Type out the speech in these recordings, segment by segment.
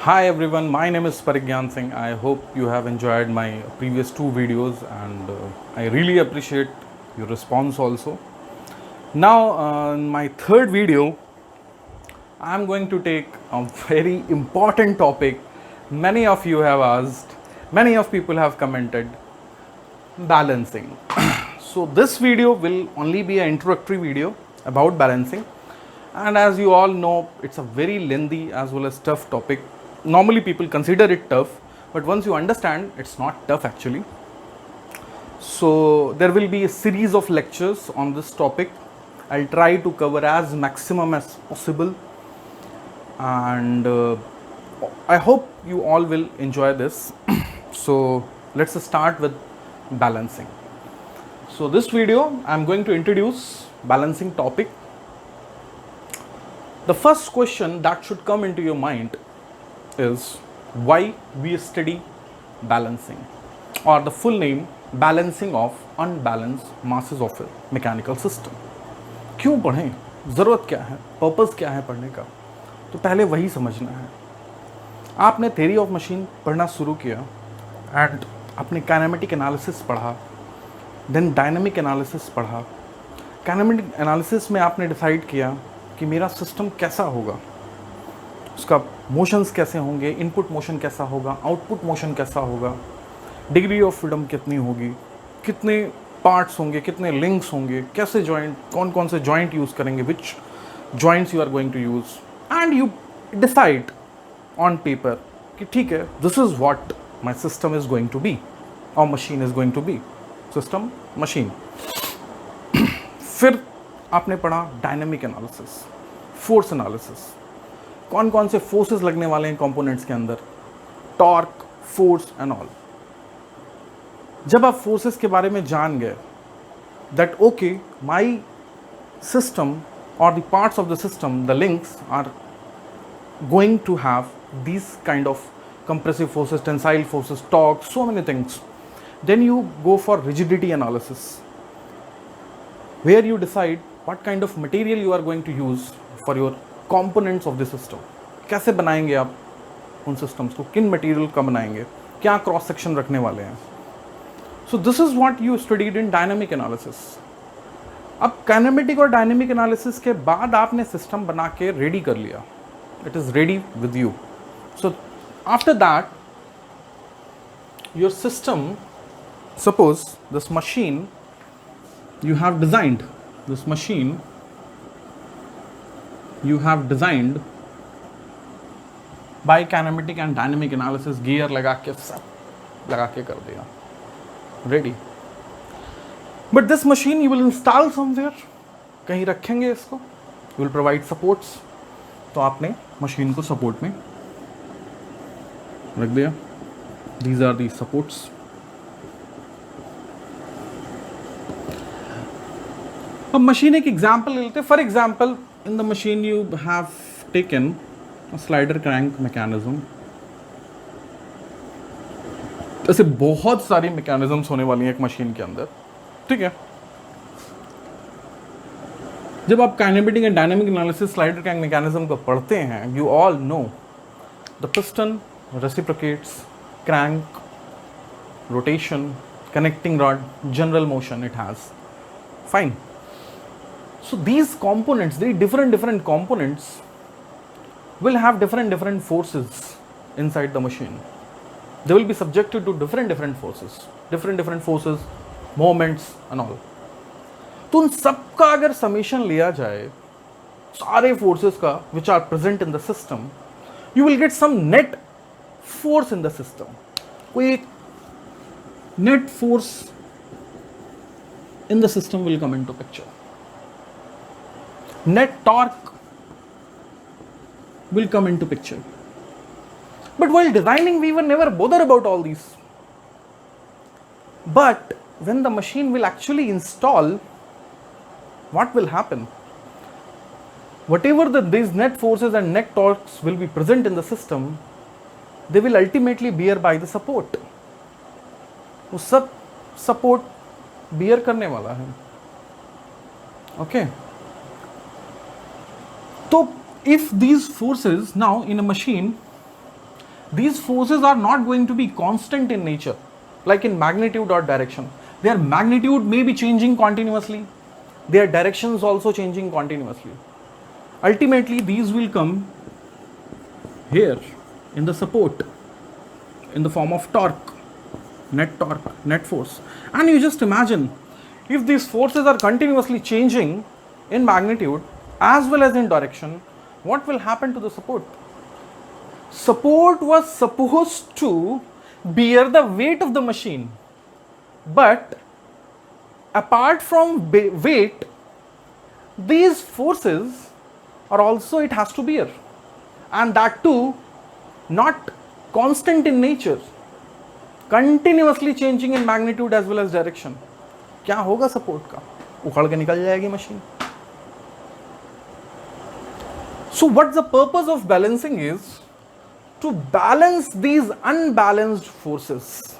Hi everyone, my name is Parigyan Singh. I hope you have enjoyed my previous two videos and I really appreciate your response also. Now, in my third video, I am going to take a very important topic. Many of you have asked, many of people have commented, balancing. So this video will only be an introductory video about balancing, and as you all know, it's a very lengthy as well as tough topic. Normally people consider it tough, but once you understand, it's not tough actually. So there will be a series of lectures on this topic. I'll try to cover as maximum as possible, and I hope you all will enjoy this. So let's start with balancing. So this video I'm going to introduce balancing topic. The first question that should come into your mind is why we study balancing, or the full name balancing of unbalanced masses of a mechanical system. क्यों पढ़ें, ज़रूरत क्या है, purpose क्या है पढ़ने का, तो पहले वही समझना है. आपने थ्योरी ऑफ मशीन पढ़ना शुरू किया एंड आपने काइनेमेटिक एनालिसिस पढ़ा, देन डायनामिक एनालिसिस पढ़ा. काइनेमेटिक एनालिसिस में आपने डिसाइड किया कि मेरा सिस्टम कैसा होगा, उसका मोशंस कैसे होंगे, इनपुट मोशन कैसा होगा, आउटपुट मोशन कैसा होगा, डिग्री ऑफ फ्रीडम कितनी होगी, कितने पार्ट्स होंगे, कितने लिंक्स होंगे, कैसे जॉइंट, कौन कौन से जॉइंट यूज़ करेंगे, which joints you are going to use, and you decide on paper कि ठीक है, this is what my system is going to be or machine is going to be. System, machine. फिर आपने पढ़ा dynamic analysis, force analysis, कौन कौन से forces लगने वाले हैं कंपोनेंट्स के अंदर, टॉर्क, फोर्स एंड ऑल. जब आप फोर्सेस के बारे में जान गए, दैट ओके माय सिस्टम और the parts of the system, the links are going to have these kind of compressive forces, tensile forces, torque, so many things. Then you go for rigidity analysis, where you decide what kind of material you are going to use for your components of the system. कैसे बनाएंगे आप उन systems को, किन material का बनाएंगे, क्या cross section रखने वाले हैं. So this is what you studied in dynamic analysis. अब kinematic और dynamic analysis के बाद आपने system बना के ready कर लिया. It is ready with you. So after that, your system, suppose this machine you have designed, this machine you have designed by kinematic and dynamic analysis, gear लगा के सब लगा के कर दिया, ready. But this machine you will install somewhere, कहीं रखेंगे इसको, you will provide supports. तो आपने मशीन को सपोर्ट में रख दिया. These are the supports. अब मशीन एक एग्जाम्पल ले लेते हैं. For example, in the machine you have taken slider crank mechanism. ऐसे बहुत सारी मैकेनिज्म्स होने वाली हैं एक मशीन के अंदर, ठीक है. जब आप kinematic and dynamic analysis slider crank mechanism को पढ़ते हैं, you all know the piston, reciprocates, crank, rotation, connecting rod, general motion it has. Fine. So these components, the different components will have different forces inside the machine. They will be subjected to different forces, moments and all. तो उन सबका अगर summation लिया जाए, सारे forces का which are present in the system, you will get some net force in the system. कोई एक net force in the system will come into picture. Net torque will come into picture. But while designing, we were never bothered about all these. But when the machine will actually install, what will happen? Whatever these net forces and net torques will be present in the system, they will ultimately bear by the support. वो सब support bear करने वाला है. Okay. So if these forces now in a machine, these forces are not going to be constant in nature, like in magnitude or direction. Their magnitude may be changing continuously, their directions also changing continuously. Ultimately, these will come here in the support in the form of torque, net force. And you just imagine, if these forces are continuously changing in magnitude as well as in direction, what will happen to the support? Support was supposed to bear the weight of the machine, but apart from weight, these forces are also it has to bear, and that too not constant in nature, continuously changing in magnitude as well as direction. क्या होगा support का? उखड़ के निकल जाएगी machine. So what the purpose of balancing is to balance these unbalanced forces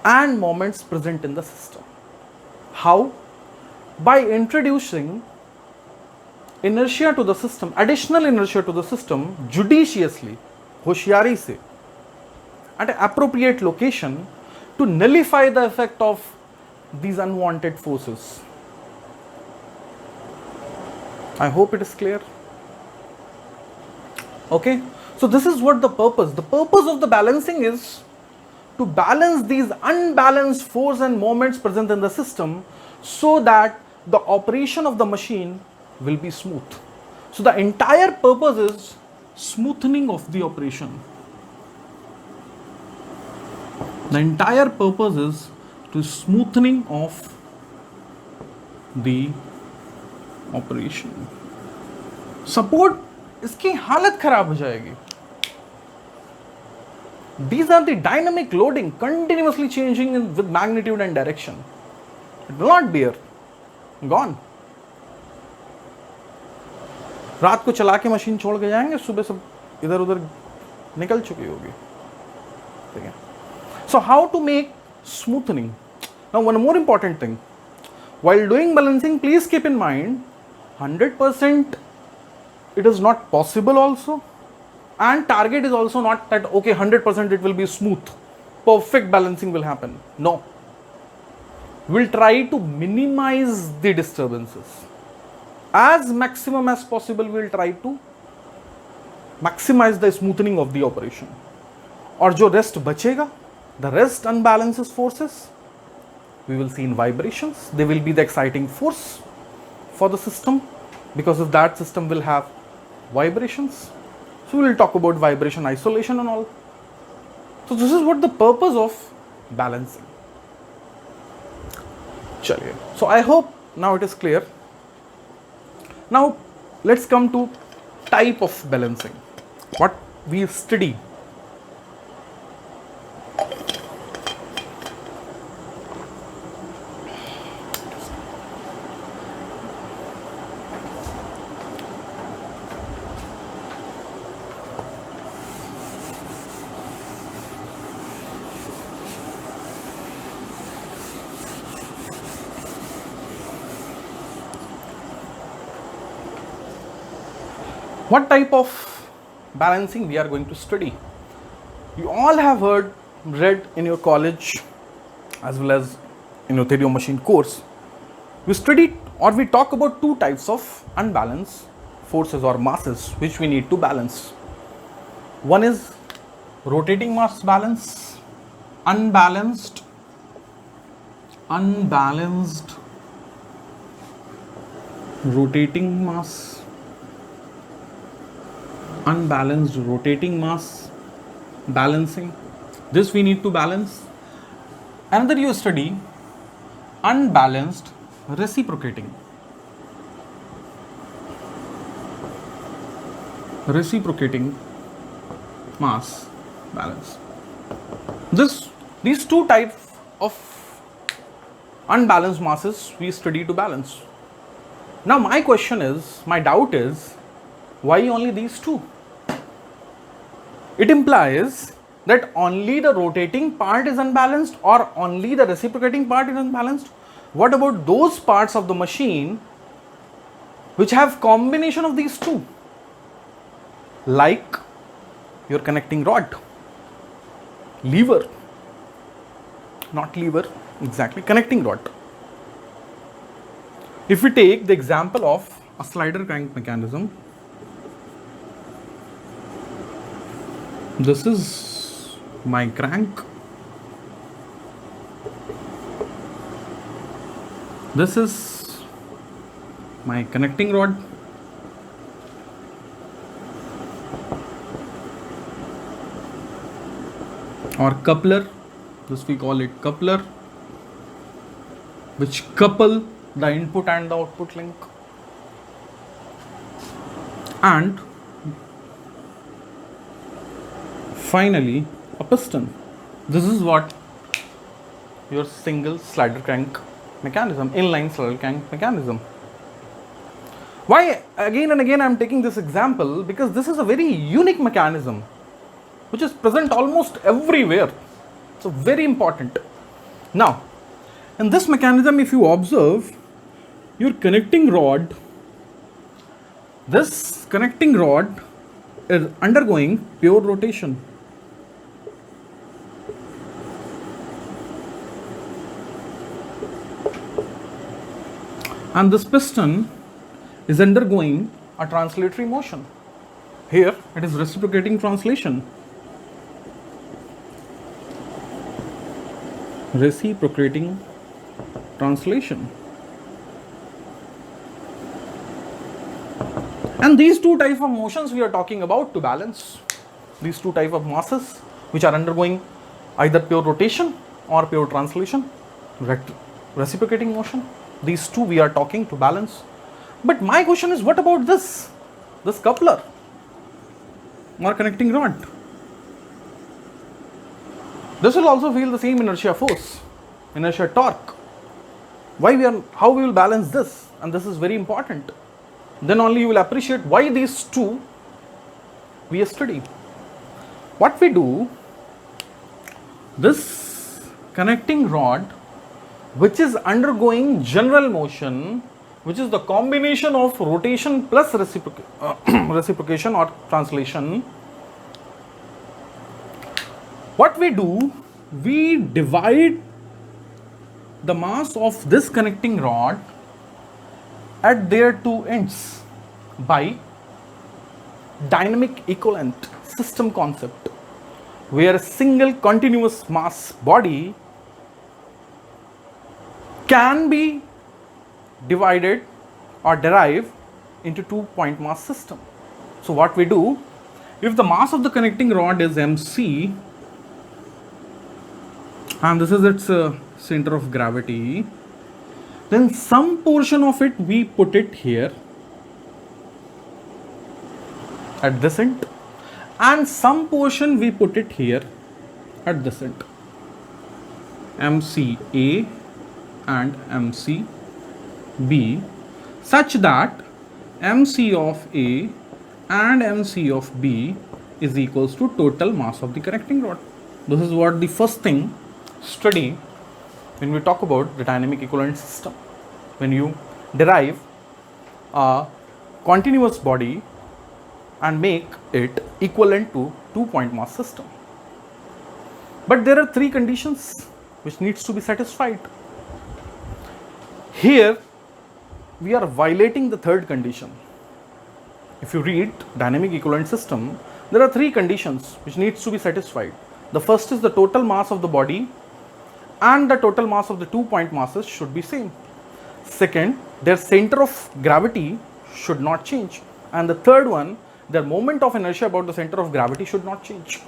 and moments present in the system. How? By introducing inertia to the system, additional inertia to the system judiciously, होशियारी से, at an appropriate location to nullify the effect of these unwanted forces. I hope it is clear. Okay, so this is what the purpose of the balancing is, to balance these unbalanced force and moments present in the system so that the operation of the machine will be smooth. So the entire purpose is smoothening of the operation. The entire purpose is to smoothening of the operation. Support इसकी हालत खराब हो जाएगी. These are the dynamic loading continuously changing with magnitude and direction. It will not bear. Gone. रात को चला के machine छोड़ के जाएंगे, सुबह सब इधर उधर निकल चुकी होगी. ठीक है. So how to make smoothening? Now one more important thing. While doing balancing, please keep in mind 100% it is not possible also, and target is also not that okay 100% it will be smooth, perfect balancing will happen. No, we'll try to minimize the disturbances as maximum as possible. We'll try to maximize the smoothening of the operation. और जो rest बचेगा, the rest unbalances forces, we will see in vibrations. They will be the exciting force for the system, because of that system will have vibrations. So we will talk about vibration isolation and all. So this is what the purpose of balancing. Chaliye. So I hope now it is clear. Now let's come to type of balancing. What we study. What type of balancing we are going to study? You all have read in your college as well as in your theory of machine course. We studied or we talk about two types of unbalanced forces or masses which we need to balance. One is rotating mass balance, unbalanced rotating mass, unbalanced rotating mass balancing. This we need to balance. Another you study unbalanced reciprocating mass balance. These two types of unbalanced masses we study to balance. Now my doubt is, why only these two? It implies that only the rotating part is unbalanced or only the reciprocating part is unbalanced. What about those parts of the machine which have combination of these two? Like your connecting rod, lever, not lever, exactly, connecting rod. If we take the example of a slider crank mechanism, this is my crank, this is my connecting rod, or coupler, this we call it coupler, which couple the input and the output link, and finally a piston. This is what your single slider crank mechanism, inline slider crank mechanism. Why again and again I am taking this example? Because this is a very unique mechanism which is present almost everywhere. So very important. Now, in this mechanism, if you observe, your connecting rod, this connecting rod is undergoing pure rotation. And this piston is undergoing a translatory motion. Here it is reciprocating translation. Reciprocating translation. And these two types of motions we are talking about to balance. These two types of masses which are undergoing either pure rotation or pure translation, reciprocating motion. These two we are talking to balance. But my question is, what about this coupler or connecting rod? This will also feel the same inertia force, inertia torque. How we will balance this, and this is very important. Then only you will appreciate why these two we study. What we do, this connecting rod, which is undergoing general motion, which is the combination of rotation plus reciprocation or translation. What we do, we divide the mass of this connecting rod at their two ends by dynamic equivalent system concept, where a single continuous mass body can be divided or derived into 2-point mass system. So what we do, if the mass of the connecting rod is mc and this is its center of gravity, then some portion of it we put it here at this end, and some portion we put it here at this end, MCA and MCB, such that MC of A and MC of B is equals to total mass of the connecting rod. This is what the first thing study when we talk about the dynamic equivalent system. When you derive a continuous body and make it equivalent to 2-point mass system. But there are 3 conditions which needs to be satisfied. Here we are violating the 3rd condition. If you read dynamic equivalent system, there are 3 conditions which needs to be satisfied. The first is the total mass of the body and the total mass of the 2-point masses should be same. Second, their center of gravity should not change. And the third one, their moment of inertia about the center of gravity should not change.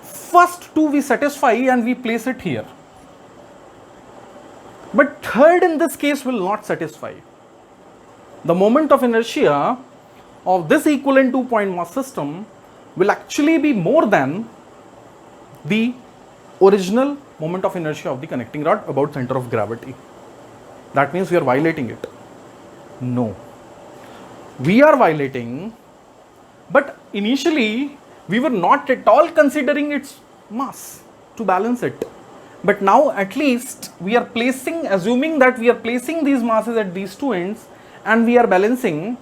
First 2 we satisfy and we place it here. But third in this case will not satisfy. The moment of inertia of this equivalent 2-point mass system will actually be more than the original moment of inertia of the connecting rod about center of gravity. That means we are violating it. No. We are violating, but initially we were not at all considering its mass to balance it. But now at least we are placing, assuming that we are placing these masses at these 2 ends and we are balancing,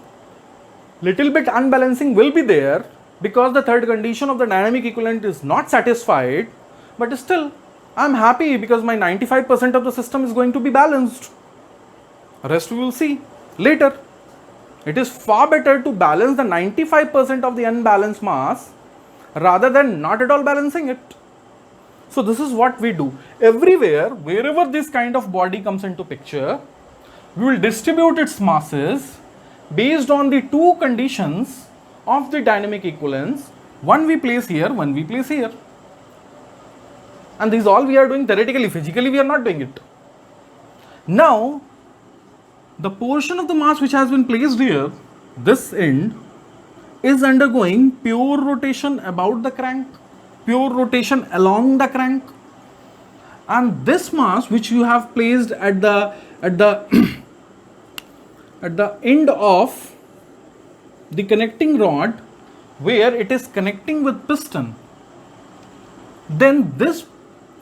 little bit unbalancing will be there, because the third condition of the dynamic equivalent is not satisfied, but still I'm happy because my 95% of the system is going to be balanced. Rest we will see later. It is far better to balance the 95% of the unbalanced mass rather than not at all balancing it. So this is what we do. Everywhere, wherever this kind of body comes into picture, we will distribute its masses based on the two conditions of the dynamic equivalence. One we place here, one we place here. And these all we are doing theoretically. Physically we are not doing it. Now, the portion of the mass which has been placed here, this end, is undergoing pure rotation about the crank, pure rotation along the crank. And this mass which you have placed at the at the end of the connecting rod, where it is connecting with piston, then this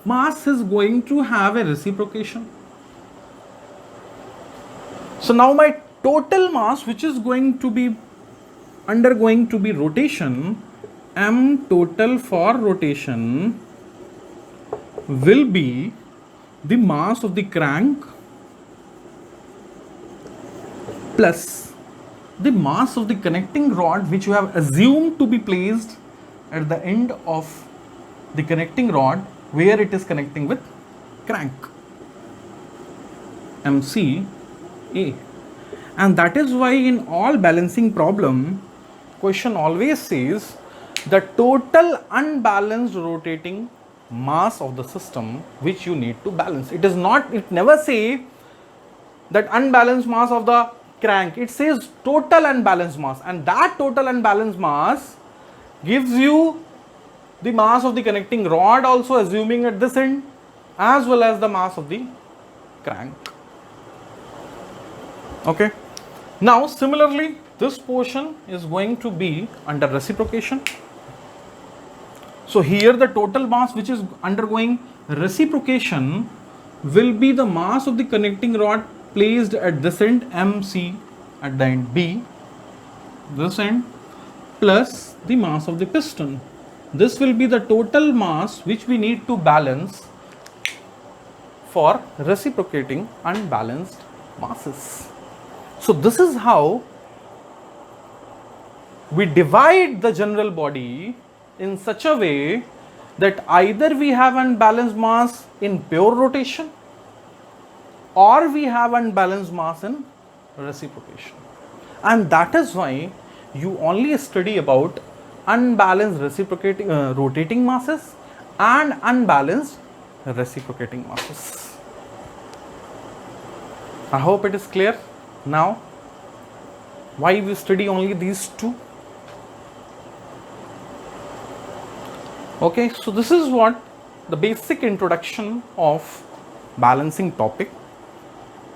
mass is going to have a reciprocation. So now my total mass which is going to be undergoing to be rotation, m total for rotation, will be the mass of the crank plus the mass of the connecting rod which you have assumed to be placed at the end of the connecting rod where it is connecting with crank, mc a. And that is why in all balancing problem, question always says the total unbalanced rotating mass of the system which you need to balance. It is not, it never say that unbalanced mass of the crank, it says total unbalanced mass, and that total unbalanced mass gives you the mass of the connecting rod also assuming at this end, as well as the mass of the crank. Okay. Now similarly, this portion is going to be under reciprocation. So here the total mass which is undergoing reciprocation will be the mass of the connecting rod placed at this end, MC, at the end B, this end, plus the mass of the piston. This will be the total mass which we need to balance for reciprocating unbalanced masses. So this is how we divide the general body in such a way that either we have unbalanced mass in pure rotation or we have unbalanced mass in reciprocation. And that is why you only study about unbalanced reciprocating rotating masses and unbalanced reciprocating masses. I hope it is clear now why we study only these two. Okay, so this is what the basic introduction of balancing topic.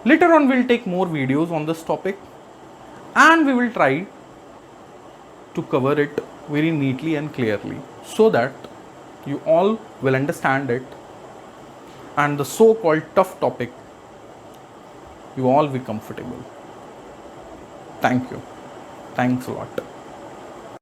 Later on we will take more videos on this topic and we will try to cover it very neatly and clearly so that you all will understand it and the so-called tough topic you all be comfortable. Thank you. Thanks a lot.